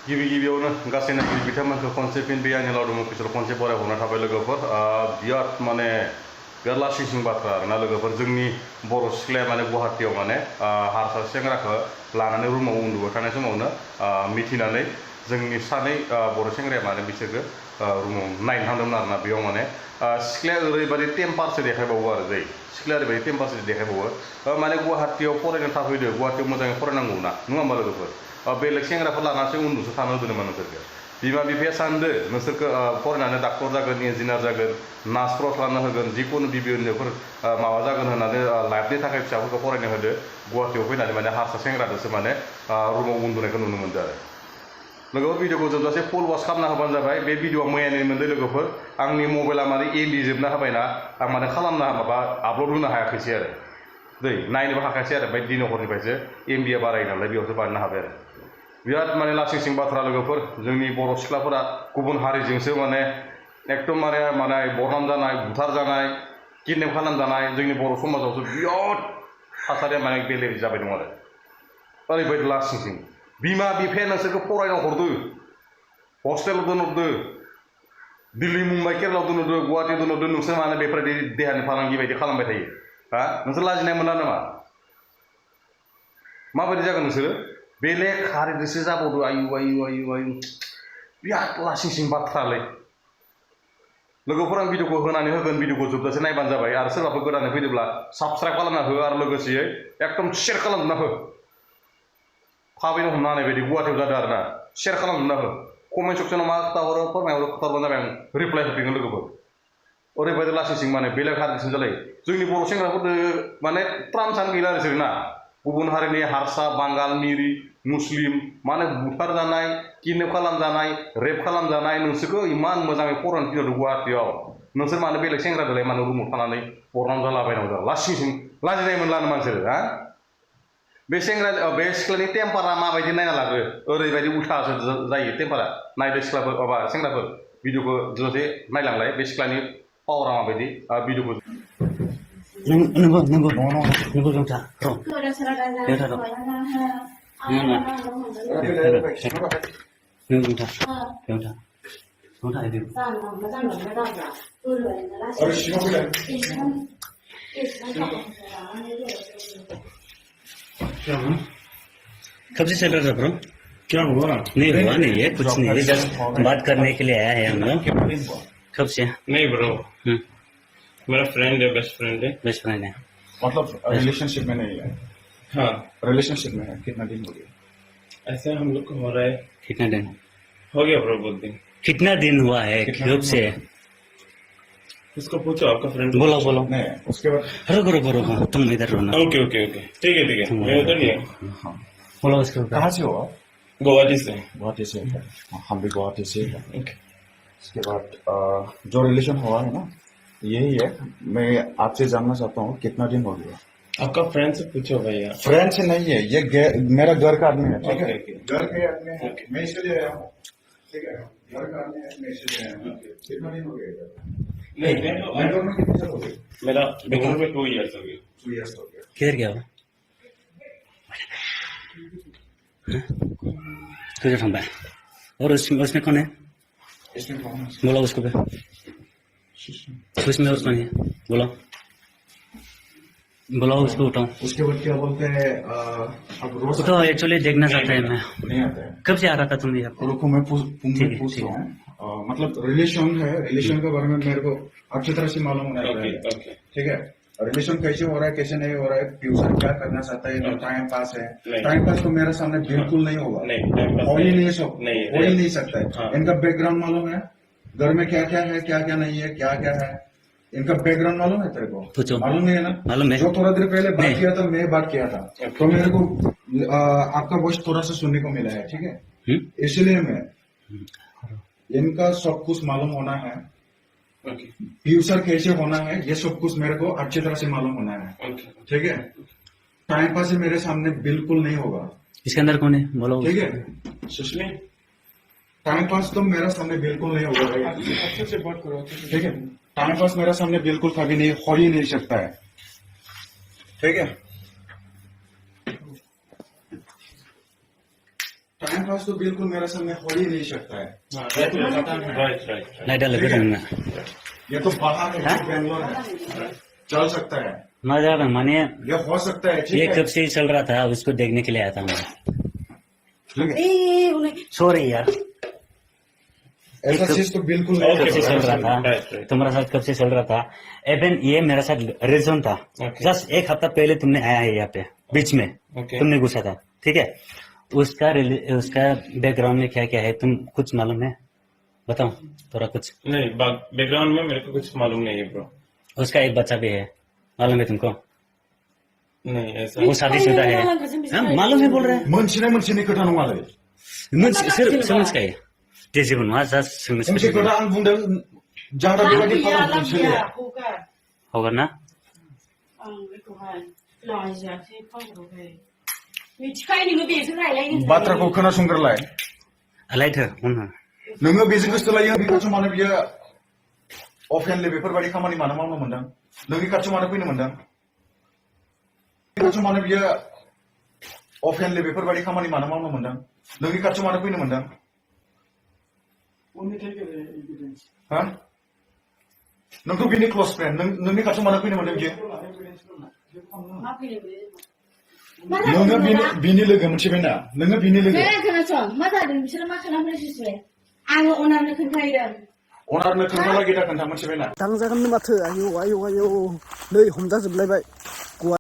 गिबि गिबियावनो गासै नायगिरि बिथांमोनखौ खनसे फिन बे आंनि लावदुम अफिसाव खनसे बरायहरना थाबाय लोगोफोर बिराद माने बिराद लासिंसिं बाथ्रा आरोना लोगोफोर जोंनि बर' सिख्लाया माने गुवाहाटियाव माने हारसा सेंग्राखौ लानानै रुमाव उन्दुबाय थानाय समावनो मिथिनानै जोंनि सानै बर' सेंग्राया माने बिसोरखौ रुमाव नायनो थांदोंमोन आरोना बेयाव माने सिख्लाया ओरैबायदि टेम्पारसो देखायबावो आरो जै सिख्लाया ओरैबायदि टेम्पारसो देखायबावो माने गुवाहाटियाव फरायनो थाफैदो गुवाहाटियाव मोजाङै फरायनांगौ ना नङा होमबा लोगोफोर बेलेग सेंग्राफोर लानानैसो उन्दुसो थानो होदोंमोन नोंसोरखौ बिमा बिफाया सानदो नोंसोरखौ फरायनानै डाक्टर जागोन इन्जिनियार जागोन नार्सफोराव खालामनो होगोन जिखुनु बिबिएनफोर माबा जागोन होननानै लाइफनि थाखाय फिसाफोरखौ फरायनो होदो गुवाहाटियाव फैनानै माने हारसा सेंग्राजोंसो माने रुमाव उन्दुनायखौ नुनो मोनदों आरो लोगोफोर भिडिअखौ जोबजासे फुल वाच खालामना होबानो जाबाय बे भिडिअआ मैयानि मोनदों लोगोफोर आंनि मबाइला माने एमबि जोबना होबायना आं माने खालामना माबा आपल'ड होनो हायाखैसै आरो दै नायनोबो हाखासै आरो ओमफ्राय दिन हरनिफ्रायसो एमबिआ बारायो नालाय बेयावसो बानायनो हाबाय आरो बिराद माने लासिंसिं बाथ्रा लोगोफोर जोंनि बर' सिख्लाफोरा गुबुन हारिजोंसो माने एकदम माने बरनाम जानाय बुथार जानाय किडनेप खालामजानाय जोंनि बर' समाजावसो बिराद थासारिया माने बेले जाबाय दं आरो ओरैबायदि लासिंसिं बिमा बिफाया नोंसोरखौ फरायनो हरदो हस्टेलाव दोनहरदो दिल्ली मुम्बाइ केरलायाव दोनहरदो गुवाहाटियाव दोनहरदो नोंसोर माने बेफोरबायदि देहानि फालांगि बायदि खालामबाय थायो हा नोंसोर लाजिनाय मोना नामा माबायदि जागोन नोंसोरो बेलेग हारिजोंसो जाबावदो आयु आयु आयु आयु बिराद लासिंसिं बाथ्रालै लोगोफोर आं भिडिअखौ होनानै होगोन भिडिअखौ जोबजासे नायबानो जाबाय आरो सोरबाफोर गोदानै फैदोब्ला साबस्क्राइब खालामना हो आरो लोगोसेयै एकदम शेयार खालामना हो थाबैनो हमनो हानाय बायदि गुवाहाटियाव जादों आरो ना शेयार खालामना हो कमेन्ट सेक्सनाव मा खोथा हरो फोरमायहरो खोथाबानो जाबाय आं रिप्लाइ होफिनगोन लोगोफोर ओरैबायदि लासिंसिं माने बेलेग हारिजों जालायो जोंनि बर' सेंग्राफोरजों माने त्राम सान गैला आरो ना गुबुन हारिनि हारसा बांगाल मिरि मुस्लिम माने बुथार जानाय किडनेप खालामजानाय रेप खालामजानाय नोंसोरखौ इमान मोजाङै फरायनो थिनहरदों गुवाहाटियाव नोंसोर मानो बेलेग सेंग्राजोंलाय मानो रुमाव थानानै बरनाम जालाबायनांगौ लासिंसिं लाजिनाय मोनलानो मानसोर हा बे सिख्लानि टेम्पारा माबायदि नायना लाग्रो ओरैबायदि उल्थासो जायो टेम्पारा नायदो सिख्लाफोर माबा सेंग्राफोर भिडिअखौ जोंसे नायलांलाय बे सिख्लानि पावारा माबायदि भिडिअखौ नंगौ जोंथा कब से चल रहा था ब्रो? क्या हुआ? नहीं हुआ नहीं है कुछ नहीं है जस्ट बात करने के लिए आया है हम लोग कब से नहीं ब्रो मेरा फ्रेंड है बेस्ट फ्रेंड है मतलब रिलेशनशिप में नहीं है हाँ रिलेशनशिप में है कितना दिन हो गया ऐसा हम लोग को हो रहा है कितना दिन हो गया ब्रो बहुत दिन कितना दिन हुआ है कब से उसको पूछो आपका फ्रेंड बोलो बोलो नहीं उसके बाद रुको रुको रुको तुम इधर रहो ना ओके ओके ओके ठीक है मैं उधर ही हूँ हाँ बोलो उसके ऊपर कहाँ से हो आप? गुवाहाटी से गुवाहाटी से हम भी गुवाहाटी से हैं। ओके उसके बाद जो रिलेशन हुआ है ना यही है मैं आपसे जानना चाहता हूँ कितना दिन हो गया आपका फ्रेंड से पूछो भैया फ्रेंड से नहीं है ये मेरा घर का आदमी है ठीक है ओके, ओके। घर के आदमी है मैं इसलिए आया हूँ ठीक है घर का आदमी है मैं इसलिए आया हूँ कितना दिन हो गया इधर? नहीं बैंगलोर में कितने साल हो गए मेरा बेंगलुरु में 2 इयर्स हो गया 2 years हो गया किधर गया वो किधर ठंडा है और उसमें कौन है इसमें कौन है बोलो उसको पे उसमें और कौन है बोलो बोलो उसको उठाओ उसके बाद क्या बोलते हैं अब रोज तो एक्चुअली देखना चाहता है मैं नहीं आता है कब से आ रहा था तुम यहाँ रुको मैं पूछ ठीक है, पूछ ठीक रहा हूँ मतलब रिलेशन है रिलेशन के बारे में मेरे को अच्छी तरह से मालूम होना ओके चाहिए ओके ठीक है रिलेशन कैसे हो रहा है कैसे नहीं हो रहा है फ्यूचर क्या करना चाहता है टाइम पास है नहीं। टाइम पास तो मेरे सामने बिल्कुल नहीं होगा नहीं टाइम पास हो ही नहीं नहीं हो ही नहीं सकता है हाँ। इनका बैकग्राउंड मालूम है घर में क्या क्या है क्या क्या नहीं है क्या क्या है इनका बैकग्राउंड मालूम है तेरे को पूछो। मालूम नहीं है ना मालूम है। जो थोड़ा देर पहले बात नहीं। किया था मैं बात किया था तो मेरे को आपका वॉइस थोड़ा सा सुनने को मिला है ठीक है इसलिए मैं इनका सब कुछ मालूम होना है ओके फ्यूचर कैसे होना है ये सब कुछ मेरे को अच्छी तरह से मालूम होना है ओके ठीक है टाइम पास मेरे सामने बिल्कुल नहीं होगा इसके अंदर कौन है बोलो ठीक है सुशमी टाइम पास तो मेरे सामने बिल्कुल नहीं होगा भैया अच्छे से बात करो ठीक है टाइम पास मेरे सामने बिल्कुल कभी नहीं हो ही नहीं सकता है ठीक है टाइम पास तो बिल्कुल मेरे सामने हो ही नहीं सकता है। राइट नहीं डाल लगे ना ये तो बाहर है, बेंगलोर है, चल सकता है, मजा आ मानिए ये हो सकता है, ये ठीक है। कब से ही चल रहा था उसको देखने के लिए आया था मैं ठीक है? सॉरी यार ऐसा चीज तो बिल्कुल नहीं कब से कर चल सकता। रहा था तुम्हारा साथ कब से चल रहा था इवन ये मेरा साथ रीजन था Okay. जस्ट एक हफ्ता पहले तुमने आया है यहाँ पे बीच में Okay. तुमने घुसा था ठीक है उसका बैकग्राउंड में क्या क्या है तुम कुछ मालूम है बताओ थोड़ा कुछ नहीं बैकग्राउंड में मेरे को कुछ मालूम नहीं है ब्रो उसका एक बच्चा भी है मालूम है तुमको नहीं ऐसा वो शादीशुदा है हाँ, मालूम है बोल रहे हैं मोनसे खोथा नङालै सिर्फ समझ का है तेजी बनवा समझ मोनसे खोथा आं बुंदों जाहाथे बेबायदि खालामनो सोलिया होगा ना बाथ्राखौ खोनासंग्रोलाय लाइट नोङो बेजों गोसो लायो बे खाथियाव मानो बियो अफेनलि बेफोरबायदि खामानि मानो मावनो मोनदों नोंनि खाथियाव मानो फैनो मोनदों बे खाथियाव मानो बियो अफेनलि बेफोरबायदि खामानि मानो मावनो मोनदों नोंनि खाथियाव मानो फैनो मोनदों हा नोंथ' बिनि क्लस फ्रेन्ड नोंनि खाथियाव मानो फैनो मोनदों बियो नोङो बिनि लोगो मोनथिबायना नोङो बिनि लोगो खोनासं मा जादों बिसोरो मा खालामगासिनो आङो अनारनो खोन्थाहैदों अनारनो खोन्थाला गेदा खोन्था मोनथिबायना दांजागोन माथो आयौ आयौ आयौ नै हमजाजोबलायबाय